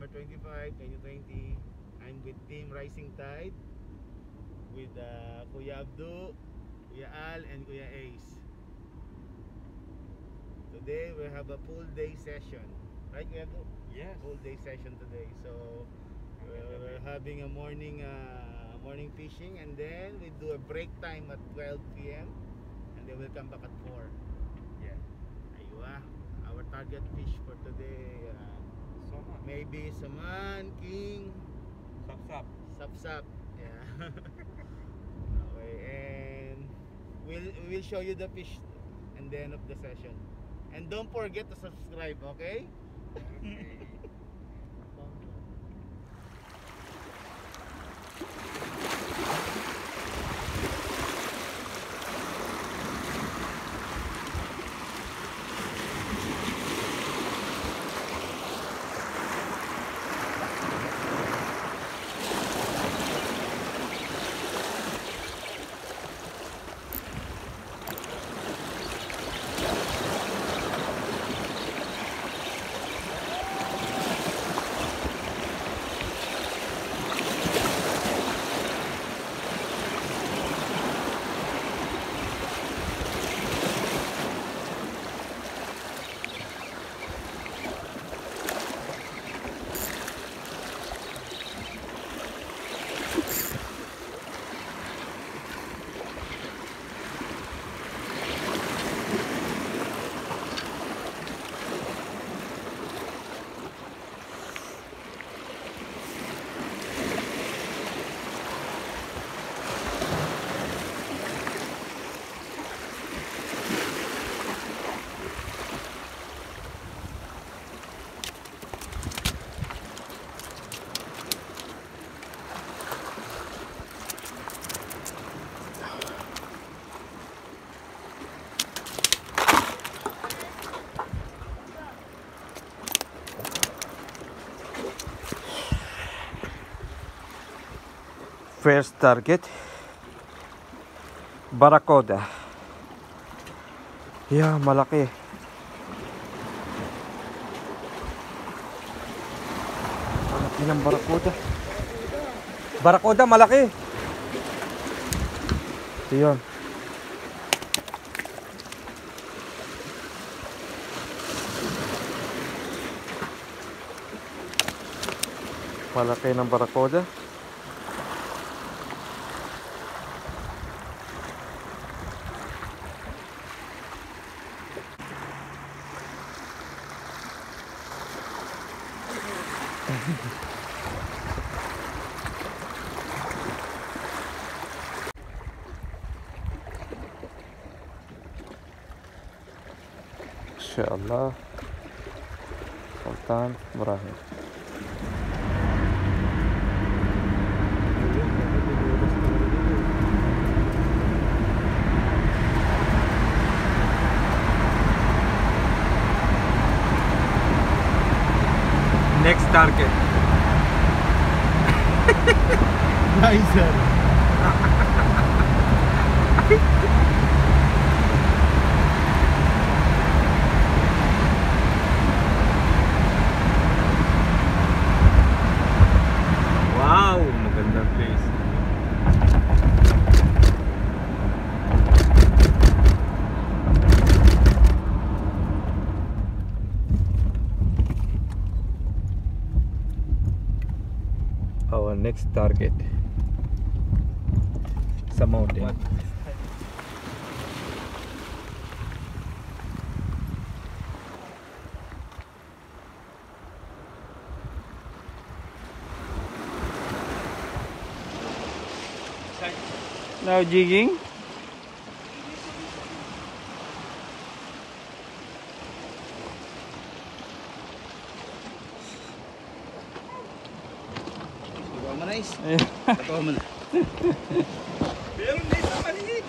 December 25, 2020. I'm with Team Rising Tide with Kuya Abdu, Kuya Al, and Kuya Ace. Today we have a full day session, right Kuya Abdu? Yes. Full day session today. So we're having a morning fishing, and then we do a break time at 12 p.m. and then we'll come back at 4. Yeah. Aywa. Our target fish for today, Saman. maybe saman, king, Sap. yeah. Okay, and we'll show you the fish at the end of the session. And don't forget to subscribe, okay? Okay. First target, Barracuda. Yeah, malaki. Malaki ng Barracuda. Barracuda, malaki. Ito yun. Malaki ng Barracuda. Insyaallah Sultan Ibrahim. Next target. Nice. Wow, magandang place. Our next target sa mountain. Now jigging. Ikaw mo nice. Eh. Ikaw mo na. Pero hindi sa maliit.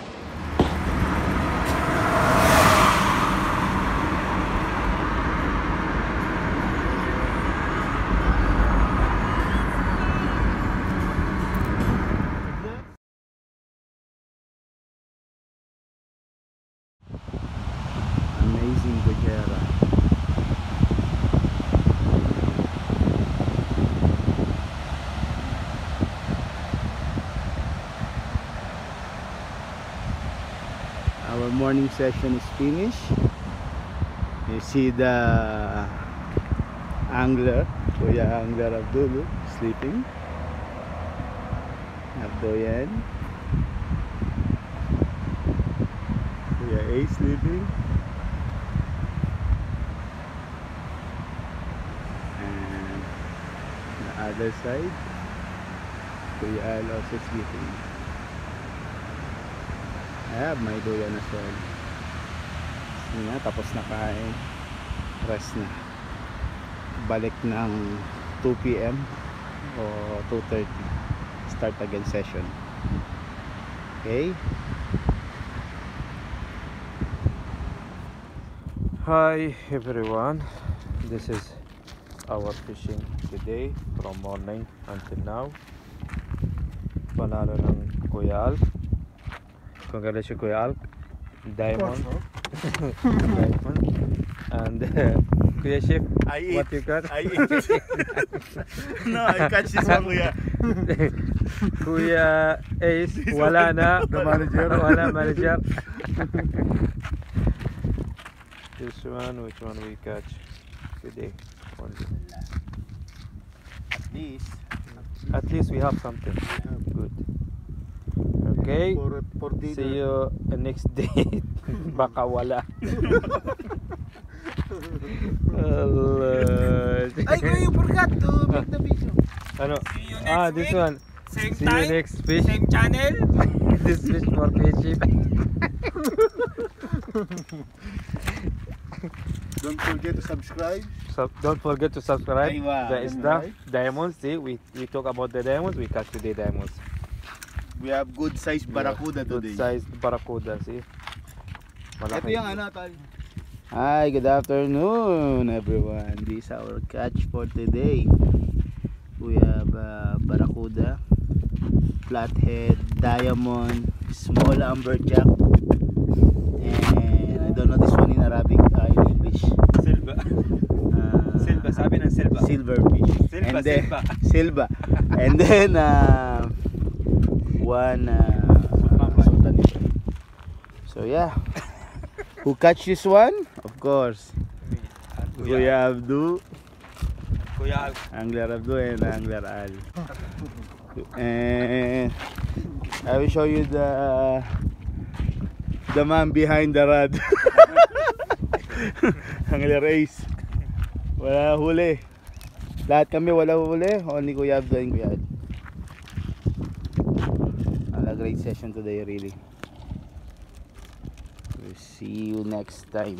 Amazing Gojera. Our morning session is finished. You see the angler, Kuya Angler Abdul, sleeping. Abdo yan. Kuya A sleeping. And the other side, Kuya Al also sleeping. I have my doyan as well. Yun nga, tapos na kain. Rest na. Balik ng 2 PM o 2:30. Start again session. Okay? Hi everyone, this is our fishing today from morning until now. Panalo ng Kuya Alk. Congratulations Kuya Alk. Diamond. Diamond. And Kuya Chef, I what you got? I eat. No, I catch this one, Kuya. Kuya Ace, wala na. The manager. Wala manager. This one, which one we catch today? Only. At least we have something. Good. Okay. For dinner. See you next day. Baka wala. Allah. Ay, Kuya, you forgot to make the video. Ano? See you next This week. one. Same See you time, next fish. same channel. This fish for fishing. Don't forget to subscribe. Don't forget to subscribe. Aywa. The Isda Diamonds. See, we talk about the diamonds. We catch today diamonds. We have good size barracuda today. Good sized barracuda. See. Ito yung ano, tol. Hi, good afternoon everyone. This is our catch for today. We have barracuda, flathead, diamond, small amberjack, and I don't know this one in Arabic, in English. Silva. Silva, sabi ng Silva. Silverfish. Silva, And then, Silva. Silva. And then one sultanite. So yeah. Who catch this one? Of course, Kuya Abdu, Kuya Al. Angler Abdu, and Angler Al. And I will show you the man behind the rod. Angler Ace. Wala huli. Lahat kami wala huli. Only Kuya Abdu and Kuya Al. A great session today, really. We'll see you next time.